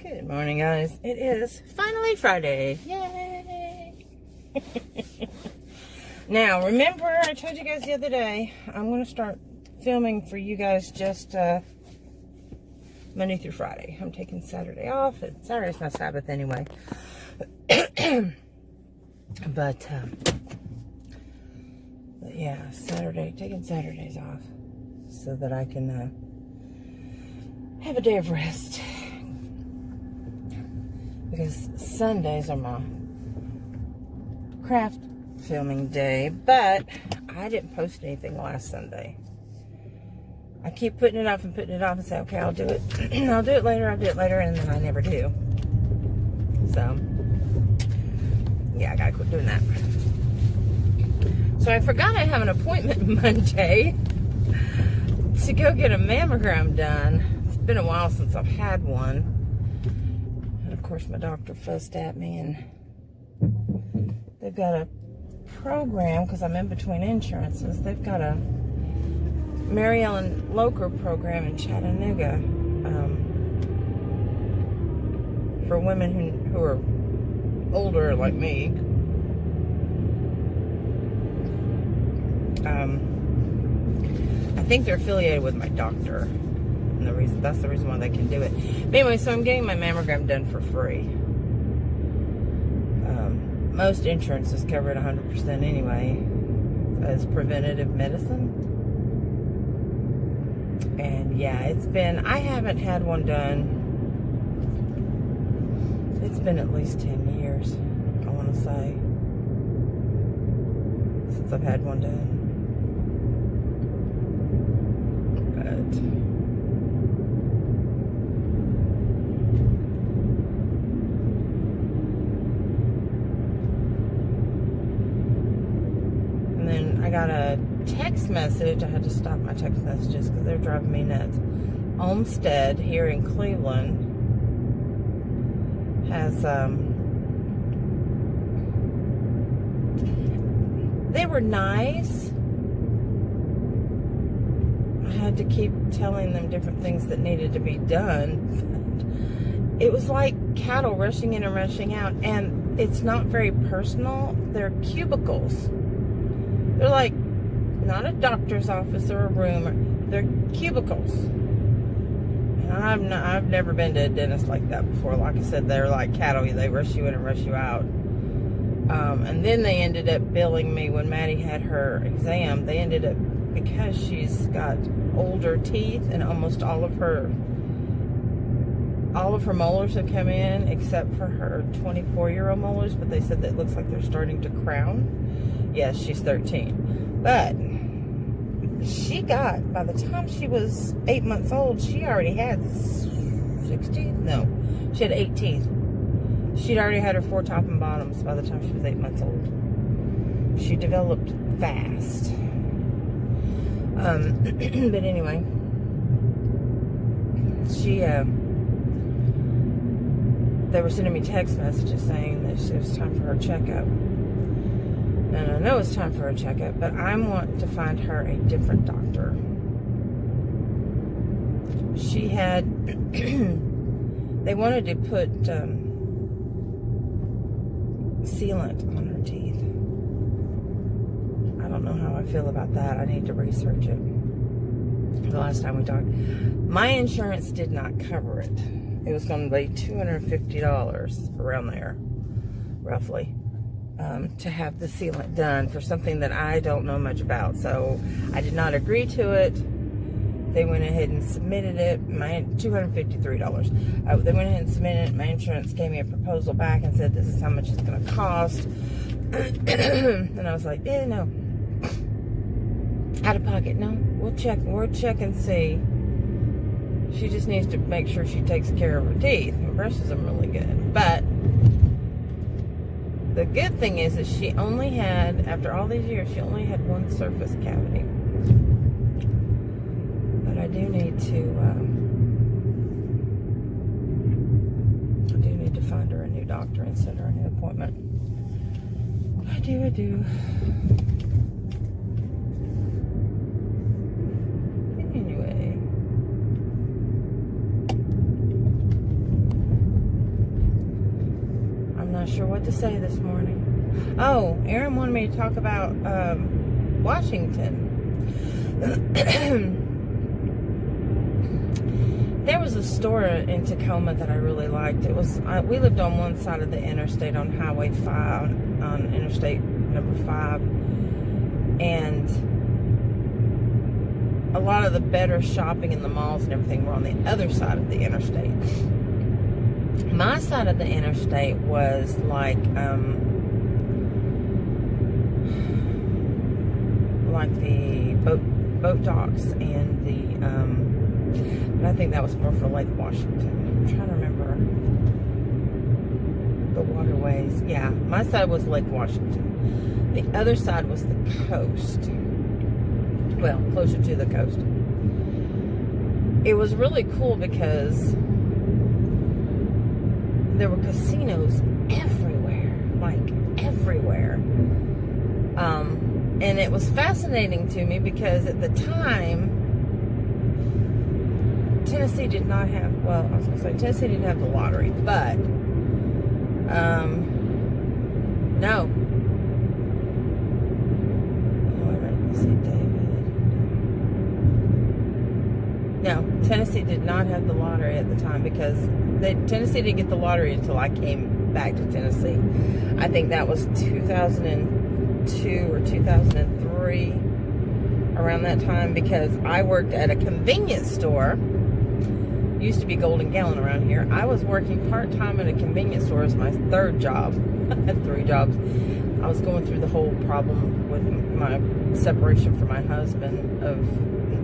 Good morning, guys. It is finally Friday. Yay! Now, remember I told you guys the other day, I'm going to start filming for you guys just Monday through Friday. I'm taking Saturday off. Saturday's my Sabbath anyway. But yeah, taking Saturdays off so that I can have a day of rest. Because Sundays are my craft filming day, but I didn't post anything last Sunday. I keep putting it off and say, okay, I'll do it. I'll do it later, and then I never do. So, yeah, I gotta quit doing that. So I forgot I have an appointment Monday to go get a mammogram done. It's been a while since I've had one. Of course, my doctor fussed at me, and they've got a program, because I'm in between insurances. They've got a Mary Ellen Loker program in Chattanooga for women who are older like me. I think they're affiliated with my doctor. That's the reason why they can do it. But anyway, so I'm getting my mammogram done for free. Most insurances cover it 100% anyway as preventative medicine. And yeah, I haven't had one done. It's been at least 10 years, I want to say, since I've had one done. I got a text message. I had to stop my text messages because they're driving me nuts. Olmsted here in Cleveland has they were nice. I had to keep telling them different things that needed to be done. It was like cattle rushing in and rushing out, and it's not very personal. They're cubicles. They're like, not a doctor's office or a room. They're cubicles. And I've never been to a dentist like that before. Like I said, they're like cattle. They rush you in and rush you out. And then they ended up billing me when Maddie had her exam. They ended up, because she's got older teeth and almost all of her molars have come in except for her 24-year-old molars, but they said that it looks like they're starting to crown. Yes, she's 13. But she got, by the time she was 8 months old, she already had 6 teeth? No, she had 8 teeth. She'd already had her 4 top and bottoms by the time she was 8 months old. She developed fast. But anyway, they were sending me text messages saying that it was time for her checkup. And I know it's time for a checkup, but I want to find her a different doctor. She had, they wanted to put sealant on her teeth. I don't know how I feel about that. I need to research it. The last time we talked, my insurance did not cover it. It was going to be $250 around there, roughly. To have the sealant done for something that I don't know much about. So I did not agree to it. They went ahead and submitted it. My $253. They went ahead and submitted it. My insurance gave me a proposal back and said this is how much it's going to cost. And I was like, no. Out of pocket, no. We'll check and see. She just needs to make sure she takes care of her teeth. Her brushes them really good. But the good thing is that she only had, after all these years, she only had one surface cavity. But I do need to find her a new doctor and send her a new appointment. I do. Anyway. not sure what to say this morning. Oh, Aaron wanted me to talk about Washington. There was a store in Tacoma that I really liked. It was we lived on one side of the interstate on Highway 5, on Interstate number 5, and a lot of the better shopping in the malls and everything were on the other side of the interstate. My side of the interstate was like the boat docks and the but I think that was more for Lake Washington. I'm trying to remember the waterways. Yeah, my side was Lake Washington. The other side was the coast. Well, closer to the coast. It was really cool because there were casinos everywhere, like everywhere. And it was fascinating to me because at the time, Tennessee did not have, well, I was going to say Tennessee didn't have the lottery, but no. No, Tennessee did not have the lottery at the time because Tennessee didn't get the lottery until I came back to Tennessee. I think that was 2002 or 2003, around that time, because I worked at a convenience store. Used to be Golden Gallon around here. I was working part-time at a convenience store as my third job. I had 3 jobs. I was going through the whole problem with my separation from my husband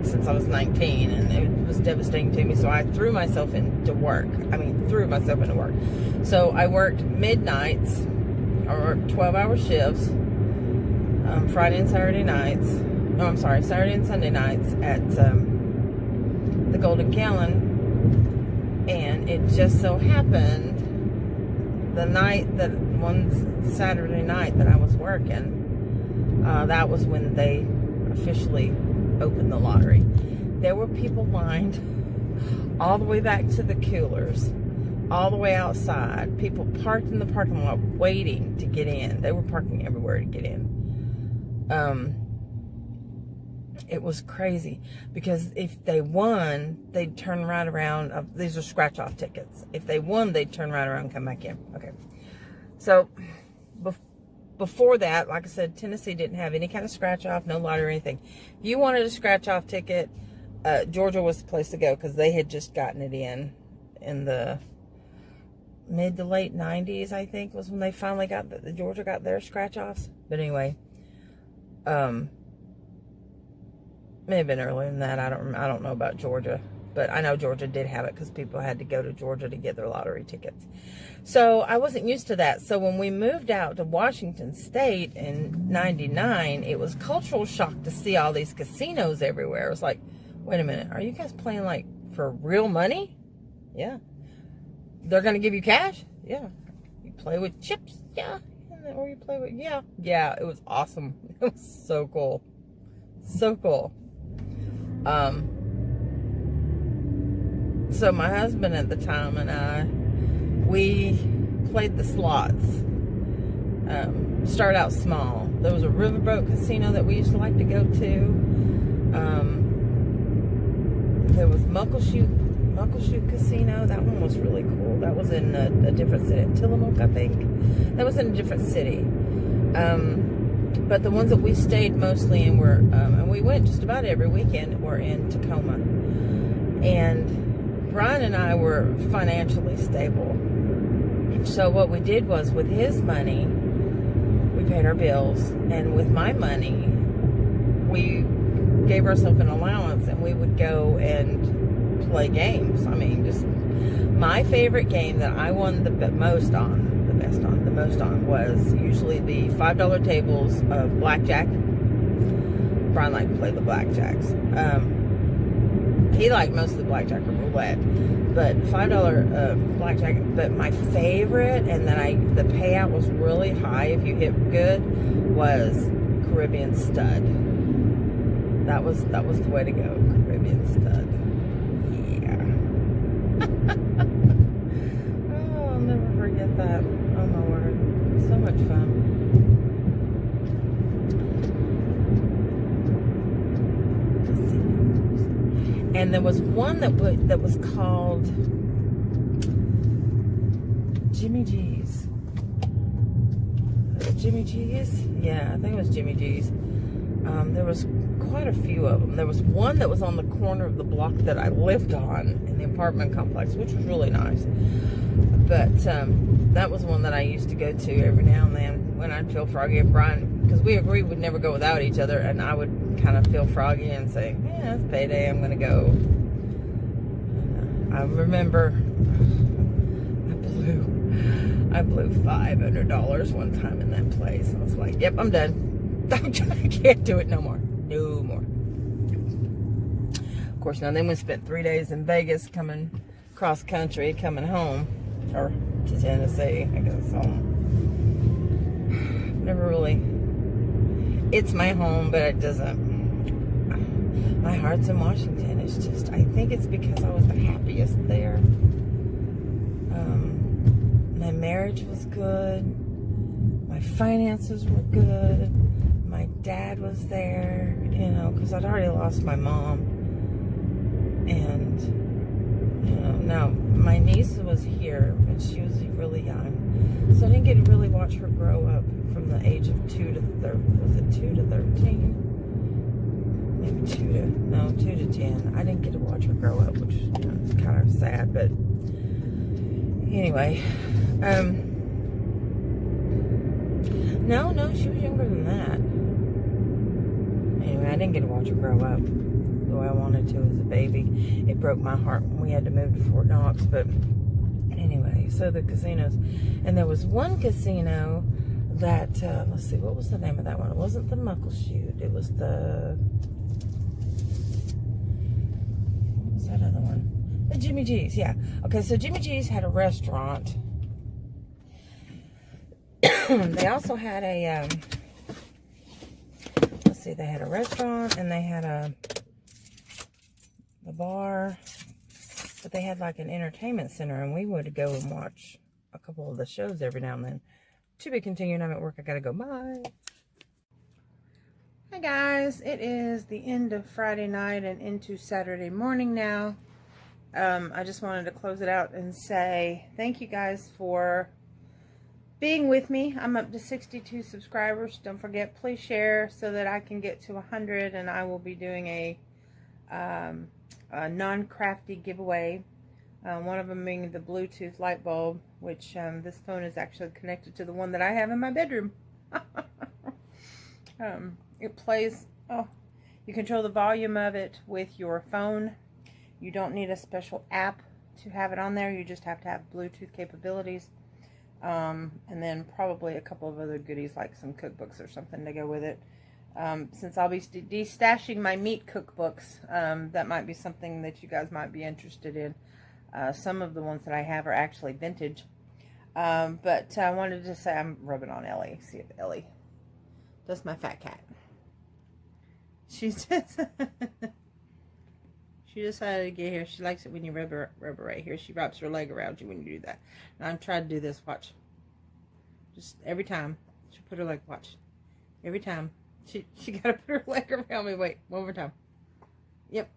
since I was 19, and it was devastating to me, so I threw myself into work. So I worked midnights, or 12-hour shifts, Friday and Saturday nights. No, I'm sorry, Saturday and Sunday nights at the Golden Gallon. And it just so happened one Saturday night that I was working, that was when they officially opened the lottery. There were people lined all the way back to the coolers, all the way outside. People parked in the parking lot waiting to get in. They were parking everywhere to get in. It was crazy because if they won, they'd turn right around. These are scratch-off tickets. If they won, they'd turn right around and come back in. Okay. So before that, like I said, Tennessee didn't have any kind of scratch-off, no lottery or anything. If you wanted a scratch-off ticket, Georgia was the place to go because they had just gotten it in the mid to late 90s, I think, was when they finally got Georgia got their scratch-offs. But anyway, may have been earlier than that. I don't know about Georgia, but I know Georgia did have it because people had to go to Georgia to get their lottery tickets. So I wasn't used to that. So when we moved out to Washington State in '99, it was cultural shock to see all these casinos everywhere. It was like, wait a minute, are you guys playing like for real money? Yeah. They're going to give you cash? Yeah. You play with chips? Yeah. Or you play with, yeah. Yeah, it was awesome. It was so cool. So cool. So my husband at the time and I, we played the slots. Started out small. There was a riverboat casino that we used to like to go to. There was Muckleshoot Casino. That one was really cool. That was in a different city, Tillamook, I think. That was in a different city. But the ones that we stayed mostly in were, and we went just about every weekend, were in Tacoma. And Brian and I were financially stable. So what we did was, with his money, we paid our bills. And with my money, we gave ourselves an allowance and we would go and play games. I mean, just my favorite game that I won the most on was usually the $5 tables of blackjack. Brian liked to play the blackjacks. He liked most of the blackjack or roulette, but $5 blackjack. But my favorite, and then the payout was really high if you hit good, was Caribbean Stud. That was the way to go. Caribbean Stud. Yeah. Oh, I'll never forget that. Oh my word. much fun. And there was one that was called Jimmy G's. Jimmy G's? Yeah, I think it was Jimmy G's. There was quite a few of them. There was one that was on the corner of the block that I lived on in the apartment complex, which was really nice. But that was one that I used to go to every now and then when I'd feel froggy. And Brian, because we agreed we'd never go without each other, and I would kind of feel froggy and say, yeah, it's payday, I'm going to go. I remember I blew $500 one time in that place. I was like, yep, I'm done. I can't do it no more. No more. Of course, now then we spent 3 days in Vegas coming cross country, coming home. Or to Tennessee, I guess home. Never really. It's my home, but it doesn't. My heart's in Washington. It's just, I think it's because I was the happiest there. My marriage was good. My finances were good. My dad was there, you know, because I'd already lost my mom. And, you know, now my niece was here, and she was really young. So I didn't get to really watch her grow up from the age of 2 to 13. Was it 2 to 13? Maybe 2 to 10. I didn't get to watch her grow up, which, you know, is kind of sad, but anyway. No, she was younger than that. Anyway, I didn't get to watch her grow up the way I wanted to as a baby. It broke my heart when we had to move to Fort Knox, but anyway, so the casinos. And there was one casino that, let's see, what was the name of that one? It wasn't the Muckleshoot. It was the, what was that other one? The Jimmy G's, yeah. Okay, so Jimmy G's had a restaurant. They also had a, let's see, they had a restaurant and they had a bar, but they had like an entertainment center, and we would go and watch a couple of the shows every now and then. To be continued. I'm at work. I gotta go. Bye. Hi guys, it is the end of Friday night and into Saturday morning now. I just wanted to close it out and say thank you guys for being with me. I'm up to 62 subscribers. Don't forget, please share so that I can get to 100, and I will be doing a non-crafty giveaway. One of them being the Bluetooth light bulb, which this phone is actually connected to the one that I have in my bedroom. It plays, you control the volume of it with your phone. You don't need a special app to have it on there. You just have to have Bluetooth capabilities. And then probably a couple of other goodies like some cookbooks or something to go with it. Since I'll be destashing my meat cookbooks, that might be something that you guys might be interested in. Some of the ones that I have are actually vintage. But I wanted to say, I'm rubbing on Ellie. See if Ellie, that's my fat cat. She's just, she decided to get here. She likes it when you rub her right here. She wraps her leg around you when you do that. And I'm trying to do this, watch. Just every time. She put her leg, watch. Every time. She got to put her leg around me. Wait, one more time. Yep.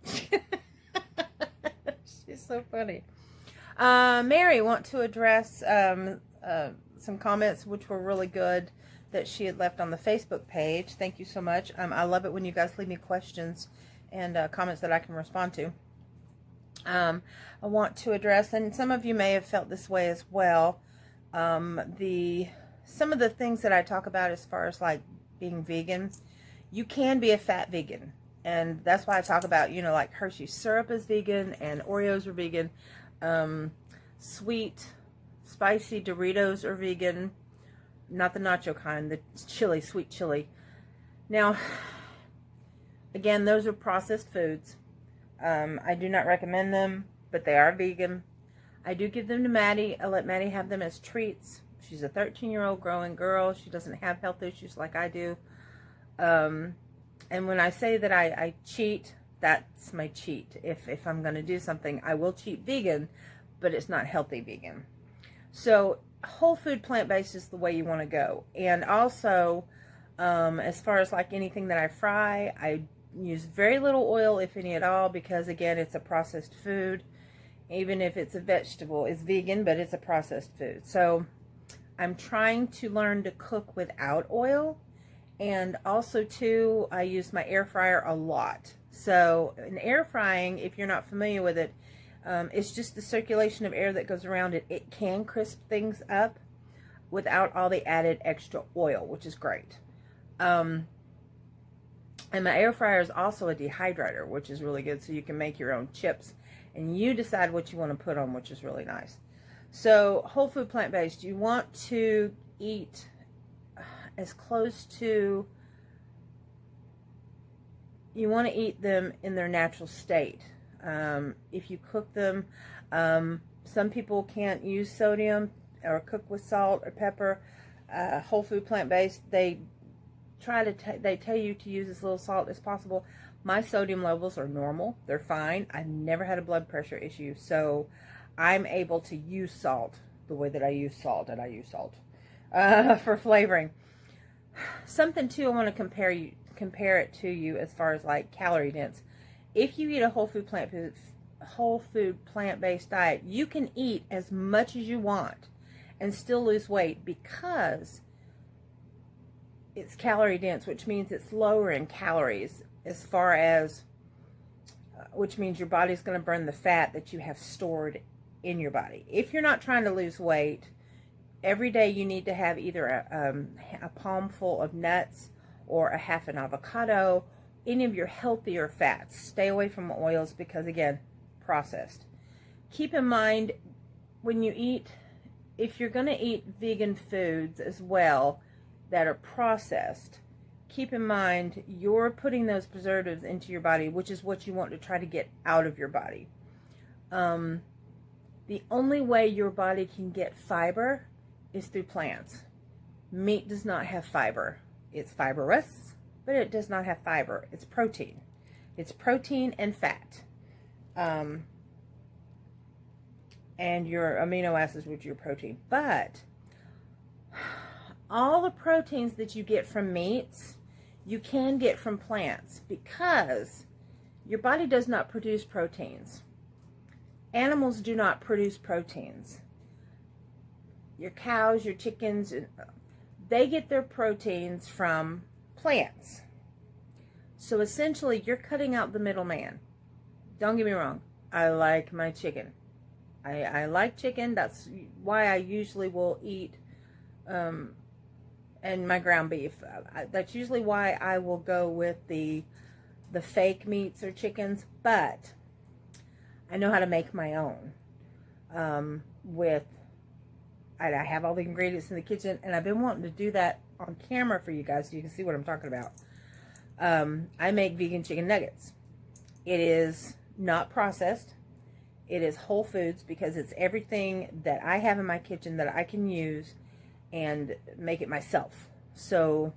She's so funny. Mary want to address some comments which were really good that she had left on the Facebook page. Thank you so much. I love it when you guys leave me questions and comments that I can respond to. I want to address, and some of you may have felt this way as well, some of the things that I talk about as far as like being vegan. You can be a fat vegan, and that's why I talk about, you know, like Hershey syrup is vegan and Oreos are vegan. Sweet, spicy Doritos are vegan. Not the nacho kind, the chili, sweet chili. Now, again, those are processed foods. I do not recommend them, but they are vegan. I do give them to Maddie. I let Maddie have them as treats. She's a 13-year-old growing girl. She doesn't have health issues like I do. And when I say that I cheat, that's my cheat. If I'm going to do something, I will cheat vegan, but it's not healthy vegan. So whole food plant-based is the way you want to go. And also, as far as like anything that I fry, I use very little oil, if any at all, because again, it's a processed food. Even if it's a vegetable, it's vegan, but it's a processed food. So I'm trying to learn to cook without oil. And also too, I use my air fryer a lot. So in air frying, if you're not familiar with it, it's just the circulation of air that goes around it. It can crisp things up without all the added extra oil, which is great. And my air fryer is also a dehydrator, which is really good. So you can make your own chips and you decide what you want to put on, which is really nice. So whole food plant-based, you want to eat as close to, you want to eat them in their natural state. If you cook them, some people can't use sodium or cook with salt or pepper. Whole food plant-based, they tell you to use as little salt as possible. My sodium levels are normal. They're fine. I've never had a blood pressure issue. So I'm able to use salt the way that I use salt, and I use salt for flavoring. Something too, I want to compare it to you as far as like calorie dense. If you eat a whole food plant-based diet, you can eat as much as you want and still lose weight because it's calorie dense, which means it's lower in calories as far as, which means your body's going to burn the fat that you have stored in your body. If you're not trying to lose weight, every day you need to have either a palmful of nuts or a half an avocado, any of your healthier fats. Stay away from oils because, again, processed. Keep in mind, when you eat, if you're going to eat vegan foods as well that are processed, keep in mind you're putting those preservatives into your body, which is what you want to try to get out of your body. The only way your body can get fiber is through plants. Meat does not have fiber. It's fibrous, but it does not have fiber. It's protein. It's protein and fat. And your amino acids, which are your protein. But all the proteins that you get from meats, you can get from plants because your body does not produce proteins. Animals do not produce proteins. Your cows, your chickens, they get their proteins from plants. So essentially, you're cutting out the middleman. Don't get me wrong. I like my chicken. I like chicken. That's why I usually will eat, and my ground beef. That's usually why I will go with the fake meats or chickens. But I know how to make my own. I have all the ingredients in the kitchen, and I've been wanting to do that on camera for you guys so you can see what I'm talking about. I make vegan chicken nuggets. It is not processed. It is whole foods because it's everything that I have in my kitchen that I can use and make it myself. So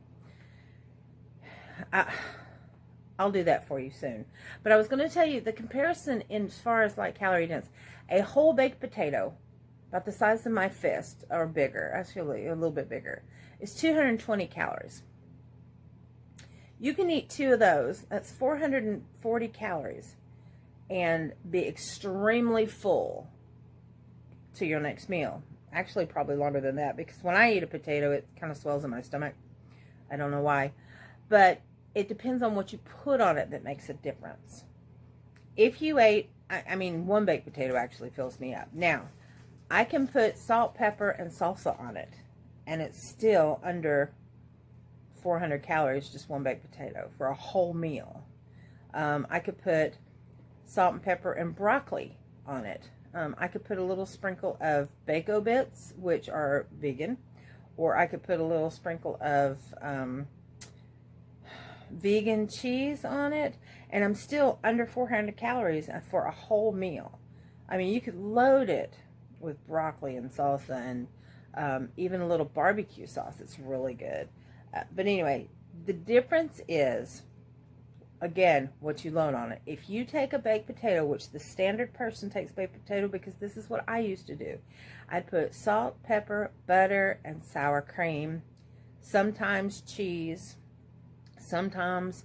I'll do that for you soon. But I was going to tell you the comparison in as far as like calorie dense. A whole baked potato, about the size of my fist or bigger, actually a little bit bigger, is 220 calories. You can eat 2 of those. That's 440 calories and be extremely full to your next meal. Actually, probably longer than that because when I eat a potato, it kind of swells in my stomach. I don't know why. But it depends on what you put on it that makes a difference. If you ate, I mean, one baked potato actually fills me up. Now, I can put salt, pepper, and salsa on it, and it's still under 400 calories, just one baked potato for a whole meal. I could put salt and pepper and broccoli on it. I could put a little sprinkle of Bako bits, which are vegan, or I could put a little sprinkle of vegan cheese on it, and I'm still under 400 calories for a whole meal. I mean, you could load it with broccoli and salsa and even a little barbecue sauce. It's really good. But anyway, the difference is again, what you load on it. If you take a baked potato, which the standard person takes baked potato, because this is what I used to do. I'd put salt, pepper, butter, and sour cream, sometimes cheese, sometimes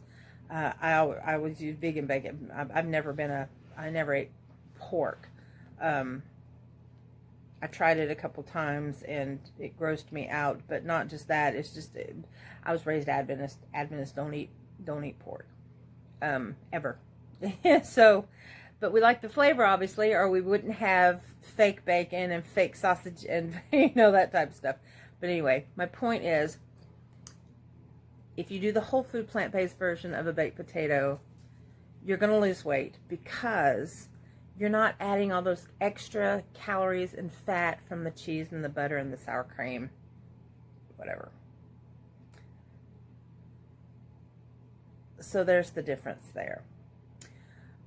I always use vegan bacon. I never ate pork. I tried it a couple times and it grossed me out, but not just that. It's just, I was raised Adventist. Adventists don't eat pork, ever. So, but we like the flavor, obviously, or we wouldn't have fake bacon and fake sausage and, you know, that type of stuff. But anyway, my point is, if you do the whole food plant-based version of a baked potato, you're going to lose weight because you're not adding all those extra calories and fat from the cheese and the butter and the sour cream, whatever. So there's the difference there.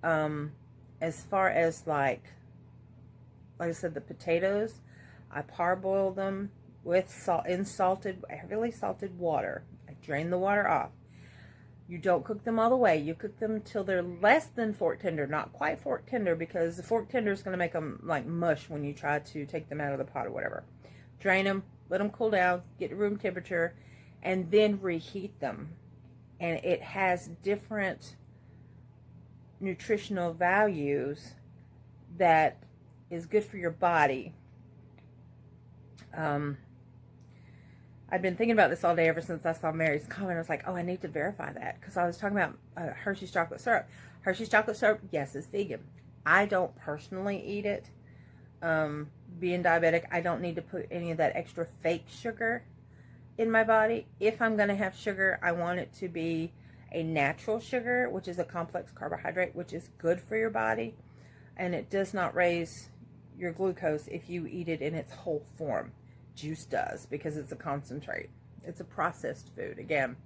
As far as like I said, the potatoes, I parboil them with salt in heavily salted water. I drain the water off. You don't cook them all the way. You cook them till they're less than fork tender, not quite fork tender, because the fork tender is going to make them like mush when you try to take them out of the pot or whatever. Drain them, let them cool down, get to room temperature, and then reheat them. And it has different nutritional values that is good for your body. I've been thinking about this all day ever since I saw Mary's comment. I was like, oh, I need to verify that, because I was talking about Hershey's chocolate syrup. Hershey's chocolate syrup, yes, it's vegan. I don't personally eat it. Being diabetic, I don't need to put any of that extra fake sugar in my body. If I'm going to have sugar, I want it to be a natural sugar, which is a complex carbohydrate, which is good for your body. And it does not raise your glucose if you eat it in its whole form. Juice does, because it's a concentrate. It's a processed food. Again,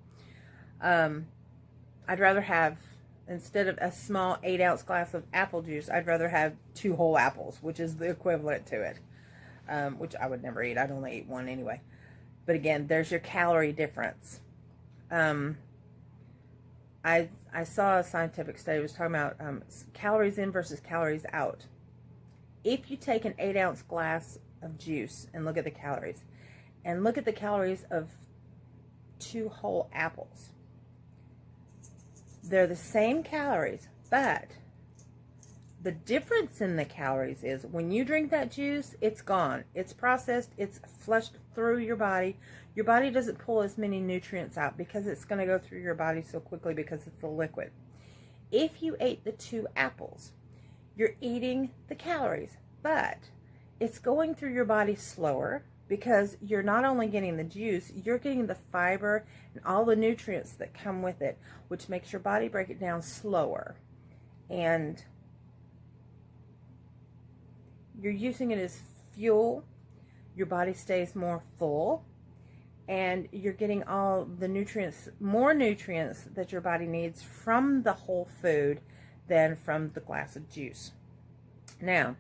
I'd rather have, instead of a small 8-ounce glass of apple juice, I'd rather have 2 whole apples, which is the equivalent to it, which I would never eat. I'd only eat 1 anyway. But again, there's your calorie difference. I saw a scientific study. It was talking about calories in versus calories out. If you take an 8-ounce glass of juice and look at the calories, and look at the calories of 2 whole apples, they're the same calories, but the difference in the calories is when you drink that juice, it's gone, it's processed, it's flushed through your body. Your body doesn't pull as many nutrients out because it's going to go through your body so quickly because it's a liquid. If you ate the 2 apples, you're eating the calories, but it's going through your body slower because you're not only getting the juice, you're getting the fiber and all the nutrients that come with it, which makes your body break it down slower. And you're using it as fuel. Your body stays more full, and you're getting all the nutrients, more nutrients that your body needs from the whole food than from the glass of juice. Now,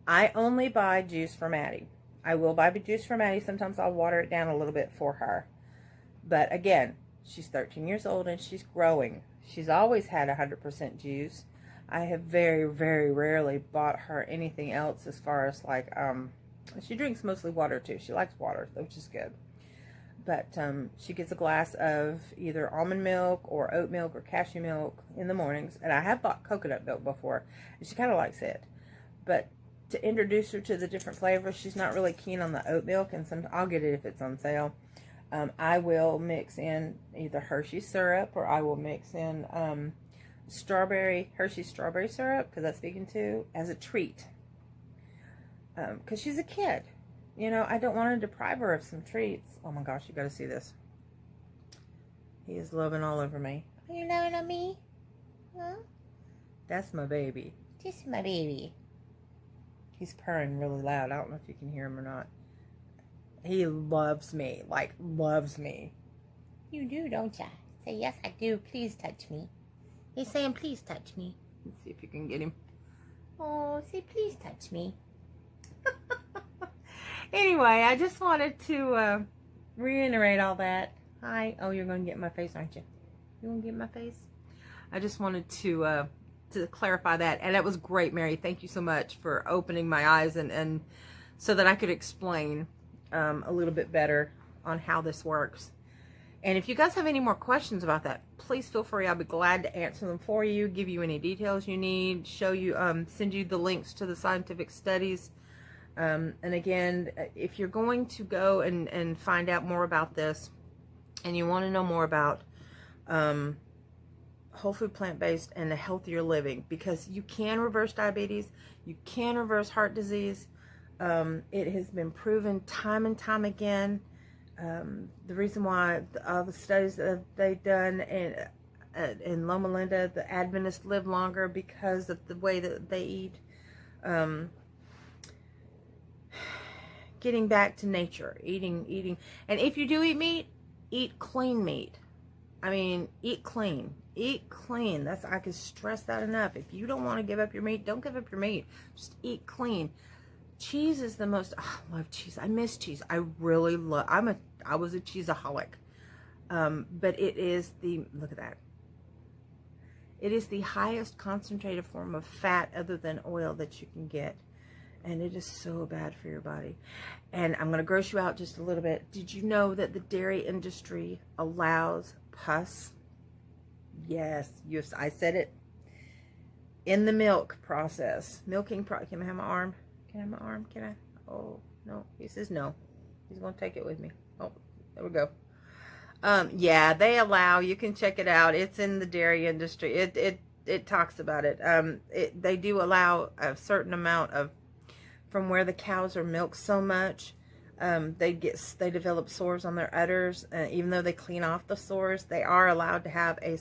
I only buy juice for Maddie. I will buy juice for Maddie. Sometimes I'll water it down a little bit for her. But again, she's 13 years old and she's growing. She's always had 100% juice. I have very, very rarely bought her anything else as far as like, she drinks mostly water too. She likes water, which is good. But she gets a glass of either almond milk or oat milk or cashew milk in the mornings. And I have bought coconut milk before, and she kind of likes it. But to introduce her to the different flavors, she's not really keen on the oat milk, and I'll get it if it's on sale. I will mix in either Hershey syrup, or I will mix in Hershey strawberry syrup, because that's vegan too, as a treat. Because she's a kid. You know, I don't want to deprive her of some treats. Oh my gosh, you got to see this. He is loving all over me. Are you loving on me? Huh? That's my baby. Just my baby. He's purring really loud. I don't know if you can hear him or not. He loves me. Like, loves me. You do, don't ya? Say, yes, I do. Please touch me. He's saying, please touch me. Let's see if you can get him. Oh, say, please touch me. Anyway, I just wanted to reiterate all that. Hi. Oh, you're going to get my face, aren't you? You want to get my face? I just wanted to clarify that. And that was great, Mary. Thank you so much for opening my eyes and so that I could explain a little bit better on how this works. And if you guys have any more questions about that, please feel free. I'll be glad to answer them for you, give you any details you need, show you, send you the links to the scientific studies. And again, if you're going to go and find out more about this, and you want to know more about whole food, plant-based, and a healthier living, because you can reverse diabetes, you can reverse heart disease. It has been proven time and time again. The reason why all the studies that they've done in Loma Linda, the Adventists live longer because of the way that they eat. Getting back to nature, eating. And if you do eat meat, eat clean meat. I mean, eat clean. Eat clean. I can stress that enough. If you don't want to give up your meat, don't give up your meat. Just eat clean. Cheese is the most, I love cheese. I miss cheese. I really love, I was a cheeseaholic. But it is look at that. It is the highest concentrated form of fat other than oil that you can get. And it is so bad for your body. And I'm going to gross you out just a little bit. Did you know that the dairy industry allows pus? Yes, I said it. In the milk process. Can I have my arm? Can I have my arm? Can I? Oh, no. He says no. He's going to take it with me. Oh, there we go. Yeah, they allow, you can check it out. It's in the dairy industry. It talks about it. They do allow a certain amount of, from where the cows are milked so much, they develop sores on their udders. Even though they clean off the sores, they are allowed to have a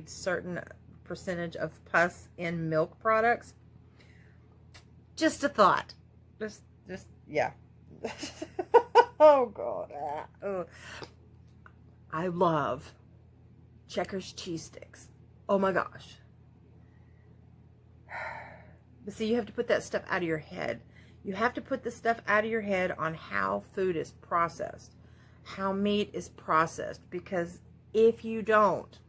certain percentage of pus in milk products. Just a thought. Just yeah. Oh God. Oh. I love Checkers cheese sticks. Oh my gosh. But see, you have to put that stuff out of your head. You have to put the stuff out of your head on how food is processed, how meat is processed, because if you don't,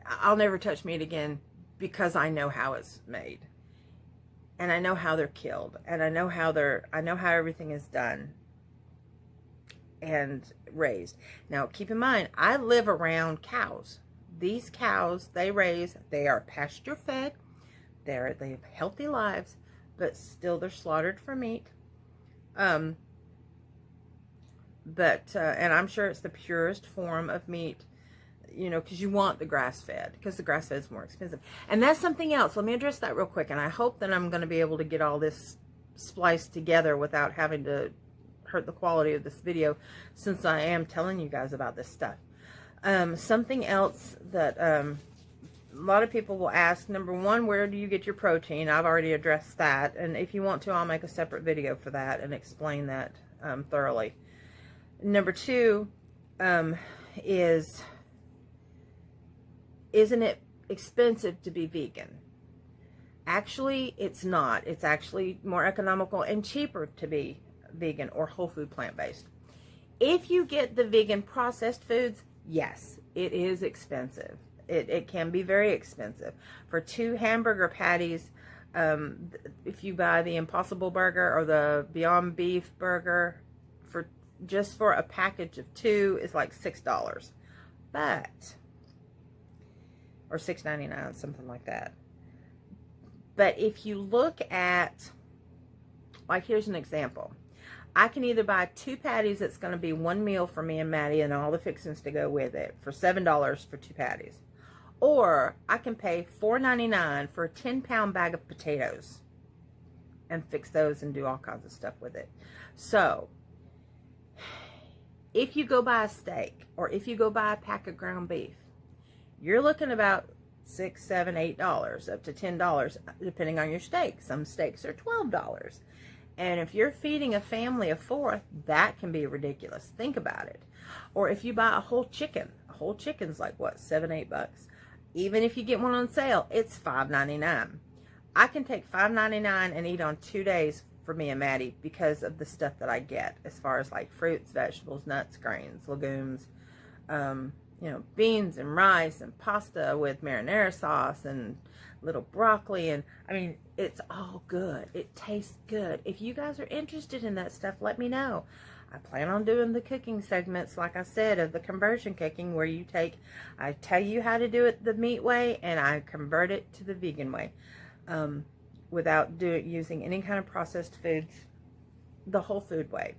I'll never touch meat again, because I know how it's made, and I know how they're killed, and I know how everything is done and raised. Now, keep in mind, I live around cows. These cows, they are pasture fed. They have healthy lives, but still they're slaughtered for meat. And I'm sure it's the purest form of meat, you know, because you want the grass-fed, because the grass-fed is more expensive. And that's something else. Let me address that real quick, and I hope that I'm going to be able to get all this spliced together without having to hurt the quality of this video, since I am telling you guys about this stuff. Something else that a lot of people will ask, number one, where do you get your protein? I've already addressed that, and if you want to, I'll make a separate video for that and explain that thoroughly. Number two, isn't it expensive to be vegan? Actually, it's not. It's actually more economical and cheaper to be vegan or whole food plant-based. If you get the vegan processed foods, yes, it is expensive. It can be very expensive. For 2 hamburger patties, if you buy the Impossible Burger or the Beyond Beef Burger, just for a package of 2 is like $6, or $6.99, something like that. But if you look at, like, here's an example. I can either buy 2 patties that's going to be 1 meal for me and Maddie and all the fixings to go with it for $7 for 2 patties. Or I can pay $4.99 for a 10-pound bag of potatoes and fix those and do all kinds of stuff with it. So, if you go buy a steak, or if you go buy a pack of ground beef, you're looking about $6, $7, $8, up to $10, depending on your steak. Some steaks are $12. And if you're feeding a family of 4, that can be ridiculous. Think about it. Or if you buy a whole chicken. A whole chicken's like, what, $7, $8? Even if you get one on sale, it's $5.99. I can take $5.99 and eat on 2 days for me and Maddie because of the stuff that I get, as far as like fruits, vegetables, nuts, grains, legumes, you know, beans and rice and pasta with marinara sauce and little broccoli, and I mean, it's all good. It tastes good. If you guys are interested in that stuff, let me know. I plan on doing the cooking segments, like I said, of the conversion cooking, where I tell you how to do it the meat way, and I convert it to the vegan way, without using any kind of processed foods, the whole food way.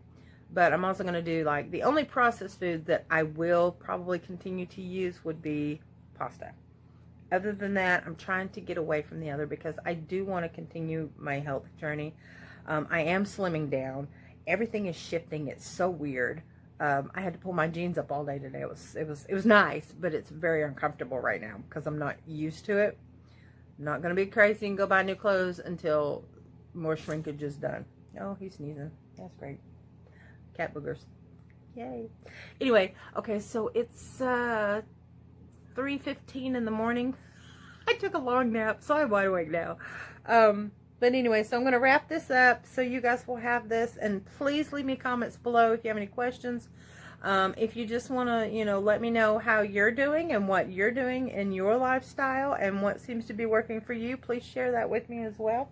But I'm also going to do, like, the only processed food that I will probably continue to use would be pasta. Other than that, I'm trying to get away from the other, because I do want to continue my health journey. I am slimming down. Everything is shifting. It's so weird. I had to pull my jeans up all day today. It was nice, but it's very uncomfortable right now because I'm not used to it. I'm not going to be crazy and go buy new clothes until more shrinkage is done. Oh, he's sneezing. That's great. Cat boogers. Yay. Anyway, okay, so it's 3:15 in the morning. I took a long nap, so I'm wide awake now. But anyway, so I'm going to wrap this up so you guys will have this. And please leave me comments below if you have any questions. If you just want to, you know, let me know how you're doing and what you're doing in your lifestyle and what seems to be working for you, please share that with me as well.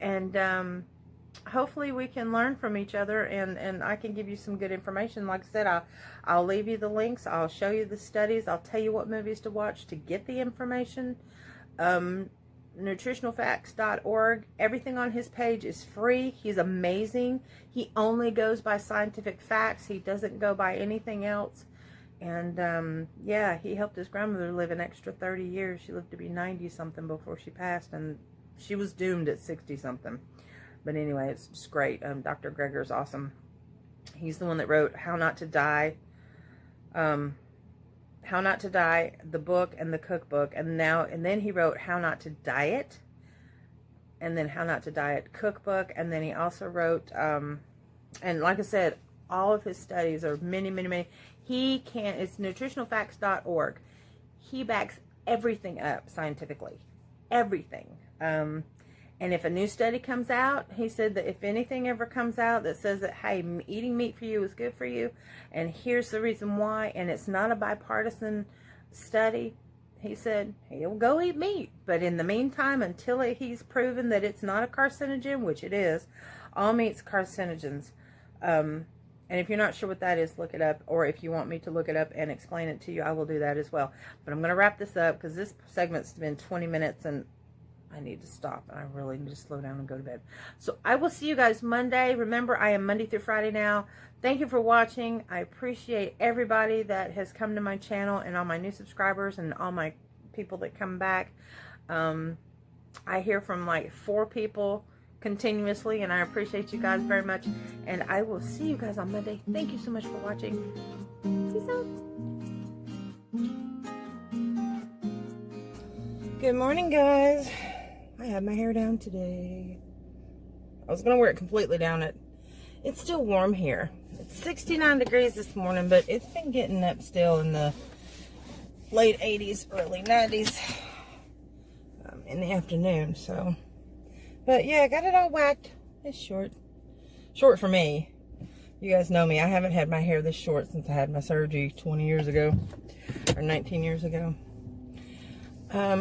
And hopefully we can learn from each other, and I can give you some good information. Like I said, I'll leave you the links. I'll show you the studies. I'll tell you what movies to watch to get the information. Nutritionalfacts.org. Everything on his page is free. He's amazing. He only goes by scientific facts. He doesn't go by anything else. And yeah, he helped his grandmother live an extra 30 years. She lived to be 90 something before she passed, and she was doomed at 60 something. But anyway, it's just great. Dr. Greger's awesome. He's the one that wrote How Not to Die. How Not to Die, the book and the cookbook, and then he wrote How Not to Diet, and then How Not to Diet cookbook, and then he also wrote, and like I said, all of his studies are many. It's nutritionalfacts.org. He backs everything up scientifically, everything. And if a new study comes out, he said that if anything ever comes out that says that, hey, eating meat for you is good for you, and here's the reason why, and it's not a bipartisan study, he said he'll go eat meat. But in the meantime, until he's proven that it's not a carcinogen, which it is, all meat's carcinogens. And if you're not sure what that is, look it up. Or if you want me to look it up and explain it to you, I will do that as well. But I'm going to wrap this up because this segment's been 20 minutes and I need to stop. I really need to slow down and go to bed. So I will see you guys Monday. Remember, I am Monday through Friday now. Thank you for watching. I appreciate everybody that has come to my channel and all my new subscribers and all my people that come back. I hear from like 4 people continuously, and I appreciate you guys very much. And I will see you guys on Monday. Thank you so much for watching. Peace out. Good morning, guys. I had my hair down today. I was going to wear it completely down. It's still warm here. It's 69 degrees this morning, but it's been getting up still in the late 80s, early 90s in the afternoon. So, but yeah, I got it all whacked. It's short for me. You guys know me. I haven't had my hair this short since I had my surgery 20 years ago, or 19 years ago.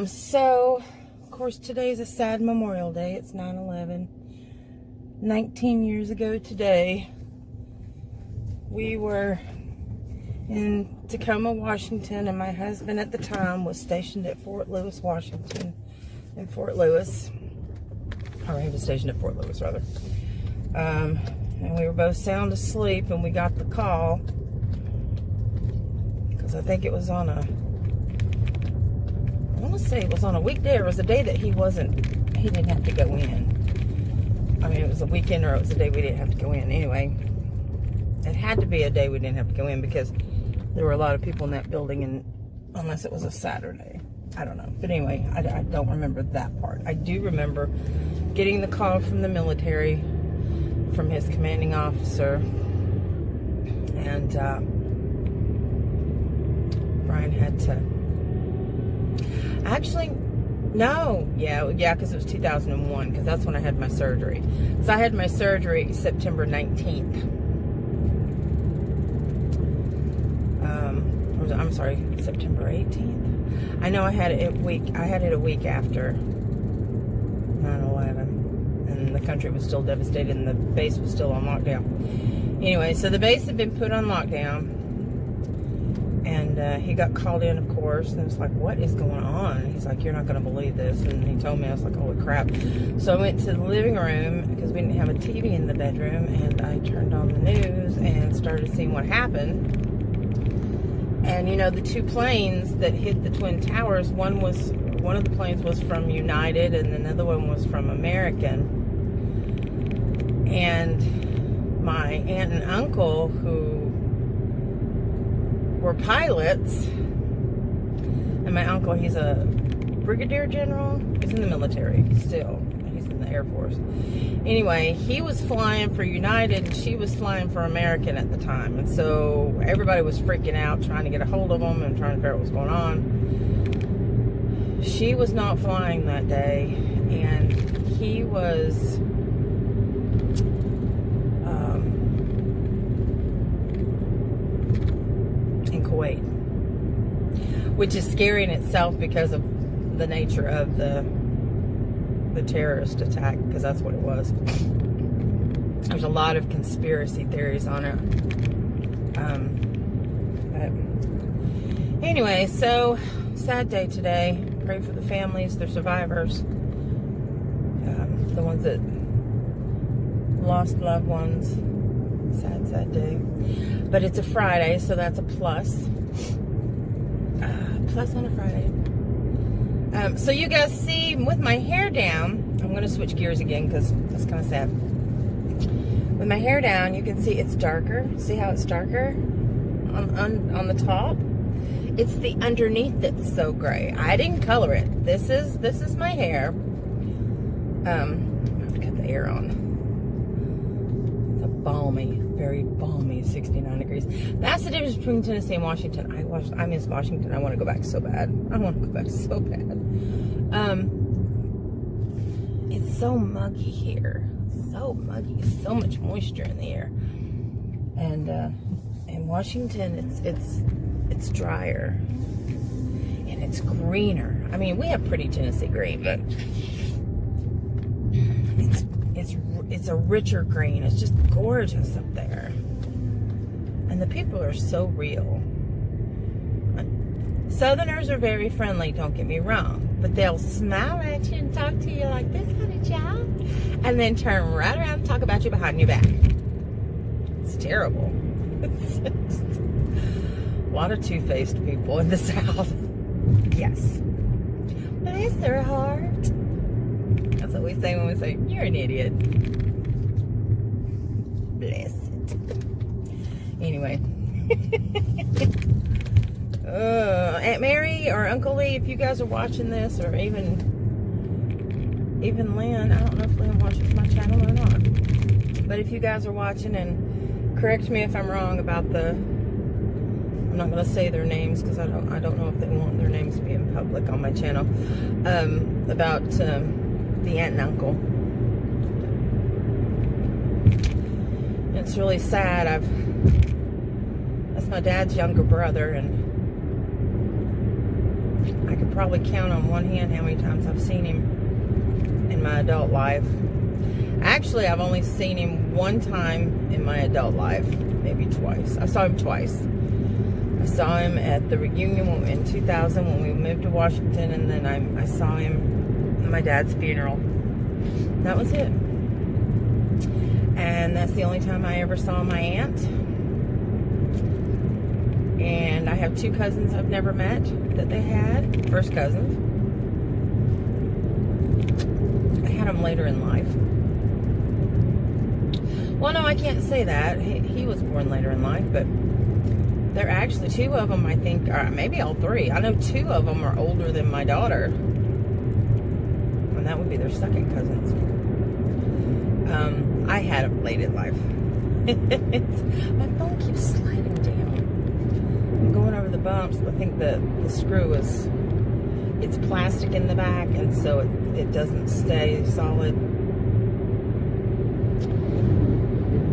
So, of course, today's a sad Memorial Day. It's 9/11. 19 years ago today, we were in Tacoma, Washington, and my husband at the time was stationed at Fort Lewis, Washington, in Fort Lewis. Or he was stationed at Fort Lewis, rather. And we were both sound asleep, and we got the call, because I think it was on a, I want to say it was on a weekday, or it was a day that he didn't have to go in. I mean, it was a weekend or it was a day we didn't have to go in. Anyway, it had to be a day we didn't have to go in because there were a lot of people in that building, and unless it was a Saturday. I don't know. But anyway, I don't remember that part. I do remember getting the call from the military, from his commanding officer, and Brian had to... Actually, no, yeah, because it was 2001, because that's when I had my surgery. So I had my surgery September 19th. I'm sorry, September 18th. I know I had it a week after 9/11, and the country was still devastated, and the base was still on lockdown. Anyway, so the base had been put on lockdown, and he got called in, of course, and it was like, what is going on? He's like, you're not going to believe this. And he told me. I was like, holy crap. So I went to the living room because we didn't have a TV in the bedroom, and I turned on the news and started seeing what happened. And you know, the two planes that hit the Twin Towers, one of the planes was from United, and another one was from American. And my aunt and uncle, who were pilots, and my uncle, he's a brigadier general. He's in the military still. He's in the Air Force. Anyway, he was flying for United, and she was flying for American at the time. And so everybody was freaking out, trying to get a hold of them and trying to figure out what was going on. She was not flying that day, and he was in Kuwait, which is scary in itself because of the nature of the terrorist attack, because that's what it was. There's a lot of conspiracy theories on it. But anyway, so sad day today. Pray for the families, the survivors, the ones that lost loved ones. Sad, sad day. But it's a Friday, so that's a plus. Plus on a Friday. So you guys see, with my hair down, I'm going to switch gears again because that's kind of sad. With my hair down, you can see it's darker. See how it's darker on the top? It's the underneath that's so gray. I didn't color it. This is my hair. I'm going to cut the air on. It's a balmy, very balmy 69 degrees. That's the difference between Tennessee and Washington. I miss Washington. I want to go back so bad. I want to go back so bad. It's so muggy here. So muggy. So much moisture in the air. And in Washington, it's drier. And it's greener. I mean, we have pretty Tennessee green, but it's a richer green. It's just gorgeous up there. And the people are so real. Southerners are very friendly, don't get me wrong. But they'll smile at you and talk to you like this, honey child. And then turn right around and talk about you behind your back. It's terrible. A lot of two-faced people in the South. Yes. Bless their heart. That's what we say when we say, you're an idiot. Bless it. Anyway. Aunt Mary or Uncle Lee, if you guys are watching this, or even Lynn, I don't know if Lynn watches my channel or not. But if you guys are watching, and correct me if I'm wrong about I'm not going to say their names because I don't know if they want their names to be in public on my channel, about the aunt and uncle. It's really sad. That's my dad's younger brother, and I could probably count on one hand how many times I've seen him in my adult life. Actually, I've only seen him one time in my adult life, maybe twice. I saw him twice. I saw him at the reunion in 2000 when we moved to Washington, and then I saw him at my dad's funeral. That was it. And that's the only time I ever saw my aunt. And I have two cousins I've never met that they had. First cousins. I had them later in life. Well, no, I can't say that. He was born later in life, but they're actually, two of them, I think, or maybe all three. I know two of them are older than my daughter. And that would be their second cousins. I had them late in life. My phone keeps sliding down. I'm going over the bumps. I think the screw it's plastic in the back, and so it doesn't stay solid.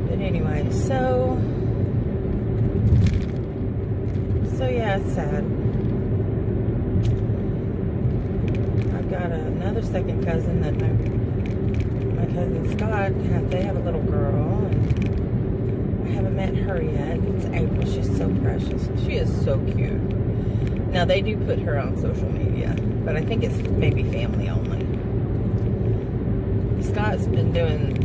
But anyway, so yeah, that's sad. I've got another second cousin that my cousin Scott, they have a little girl, and I haven't met her yet. It's April. She's so precious. She is so cute. Now, they do put her on social media, but I think it's maybe family only. Scott's been doing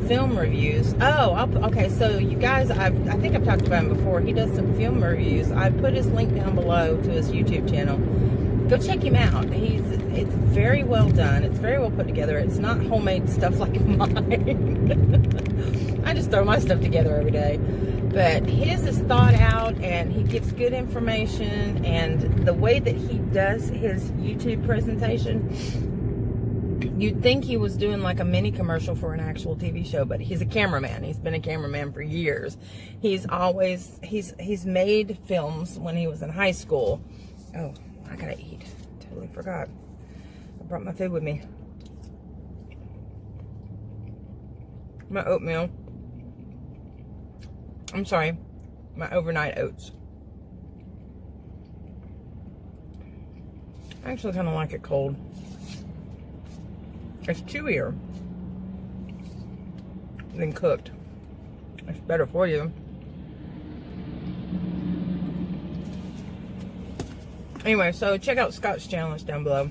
film reviews. Okay, so you guys, I think I've talked about him before. He does some film reviews. I put his link down below to his YouTube channel. Go check him out. It's very well done. It's very well put together. It's not homemade stuff like mine. I just throw my stuff together every day. But his is thought out, and he gives good information, and the way that he does his YouTube presentation, you'd think he was doing like a mini commercial for an actual TV show, but he's a cameraman. He's been a cameraman for years. He's made films when he was in high school. Oh, I gotta eat. Totally forgot. I brought my food with me. My oatmeal. I'm sorry, my overnight oats. I actually kind of like it cold. It's chewier than cooked. It's better for you. Anyway, so check out Scott's channel. It's down below.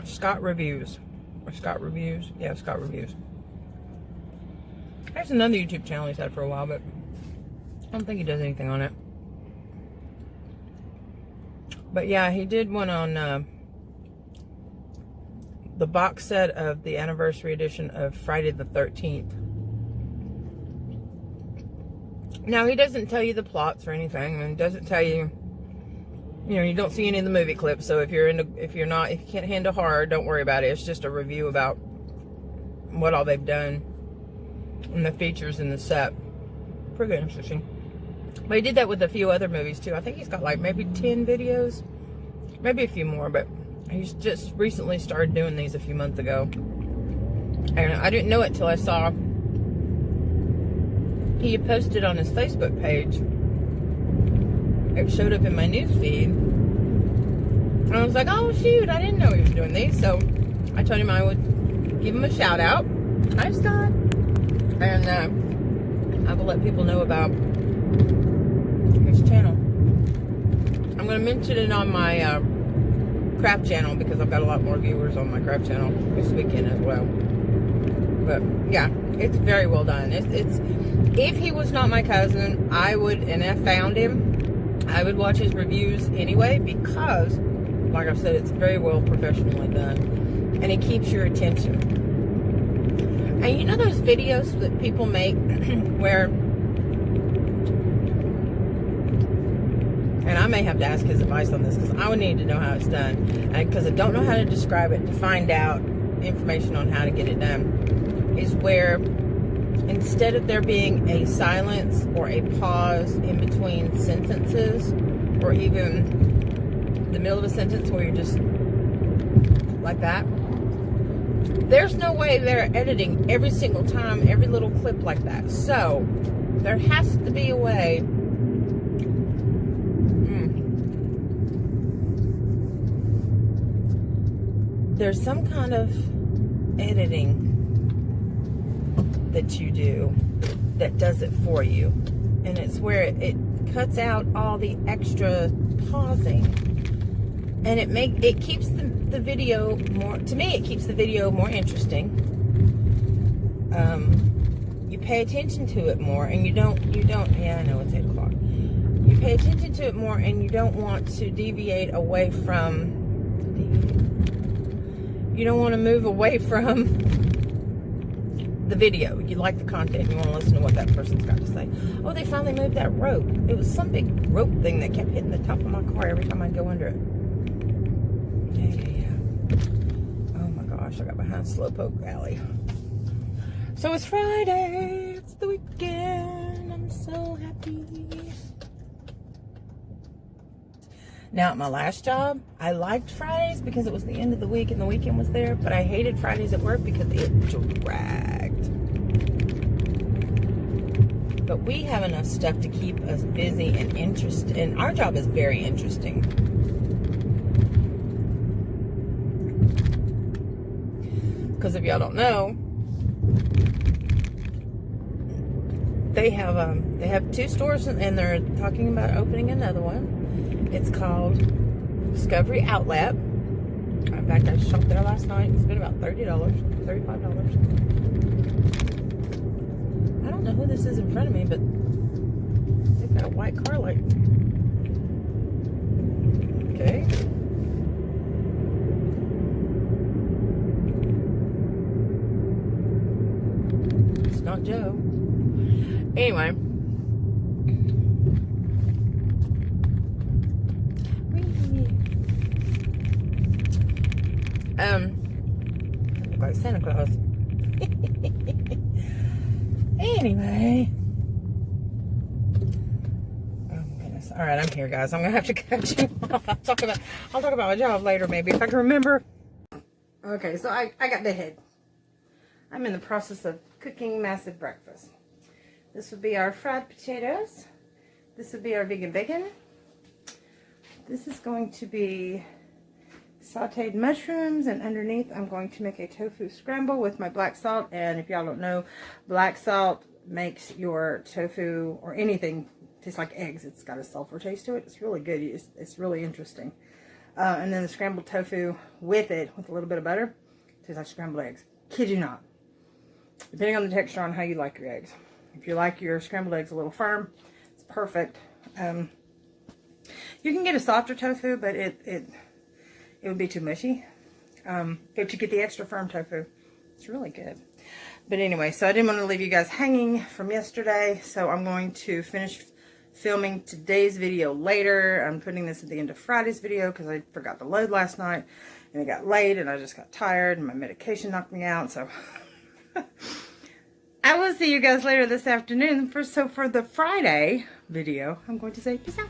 Scott Reviews. Or Scott Reviews? Yeah, Scott Reviews. There's another YouTube channel he's had for a while, but I don't think he does anything on it. But yeah, he did one on the box set of the anniversary edition of Friday the 13th. Now, he doesn't tell you the plots or anything, and doesn't tell you, you know, you don't see any of the movie clips. So if you can't handle horror, don't worry about it. It's just a review about what all they've done and the features in the set. Pretty interesting. But he did that with a few other movies too. I think he's got like maybe 10 videos, maybe a few more, but he's just recently started doing these a few months ago. And I didn't know it till I saw he had posted on his Facebook page. It showed up in my news feed. And I was like, oh shoot, I didn't know he was doing these. So I told him I would give him a shout out. Hi, Scott. And I will let people know about his channel. I'm going to mention it on my craft channel because I've got a lot more viewers on my craft channel this weekend as well. But yeah, it's very well done. It's if he was not my cousin, I would, and I found him, I would watch his reviews anyway because, like I said, it's very well professionally done, and it keeps your attention. And you know those videos that people make where, and I may have to ask his advice on this because I would need to know how it's done, because I don't know how to describe it to find out information on how to get it done, is where instead of there being a silence or a pause in between sentences, or even the middle of a sentence where you're just like that, there's no way they're editing every single time, every little clip like that. So there has to be a way. There's some kind of editing that you do that does it for you, and it's where it cuts out all the extra pausing, and it keeps the video more, to me it keeps the video more interesting. You pay attention to it more, and you don't yeah, I know it's 8 o'clock. You pay attention to it more, and you don't want to deviate away from you don't want to move away from the video. You like the content. You want to listen to what that person's got to say. Oh, they finally moved that rope. It was some big rope thing that kept hitting the top of my car every time I'd go under it. Yeah. Oh my gosh, I got behind Slowpoke Alley. So it's Friday. It's the weekend. I'm so happy. Now, at my last job, I liked Fridays because it was the end of the week and the weekend was there, but I hated Fridays at work because it dragged. But we have enough stuff to keep us busy and interested. And our job is very interesting. Because if y'all don't know, they have 2 stores and they're talking about opening another one. It's called Discovery Outlet. In fact, I shopped there last night. It's been about $30, $35. I don't know who this is in front of me, but they've got a white car light. Okay. It's not Joe. Anyway. Look like Santa Claus. Anyway. Oh my goodness. Alright, I'm here, guys. I'm gonna have to cut you off. I'll talk about my job later, maybe, if I can remember. Okay, so I got the head. I'm in the process of cooking massive breakfast. This would be our fried potatoes. This would be our vegan bacon. This is going to be sauteed mushrooms, and underneath I'm going to make a tofu scramble with my black salt. And if y'all don't know, black salt makes your tofu or anything taste like eggs. It's got a sulfur taste to it. It's really good. It's really interesting. And then the scrambled tofu with it, with a little bit of butter, tastes like scrambled eggs. Kid you not. Depending on the texture on how you like your eggs. If you like your scrambled eggs a little firm, it's perfect. You can get a softer tofu, but it would be too mushy. But you get the extra firm tofu. It's really good. But anyway, so I didn't want to leave you guys hanging from yesterday, so I'm going to finish filming today's video later. I'm putting this at the end of Friday's video because I forgot to load last night, and it got late, and I just got tired, and my medication knocked me out, so... I will see you guys later this afternoon. For the Friday video, I'm going to say peace out.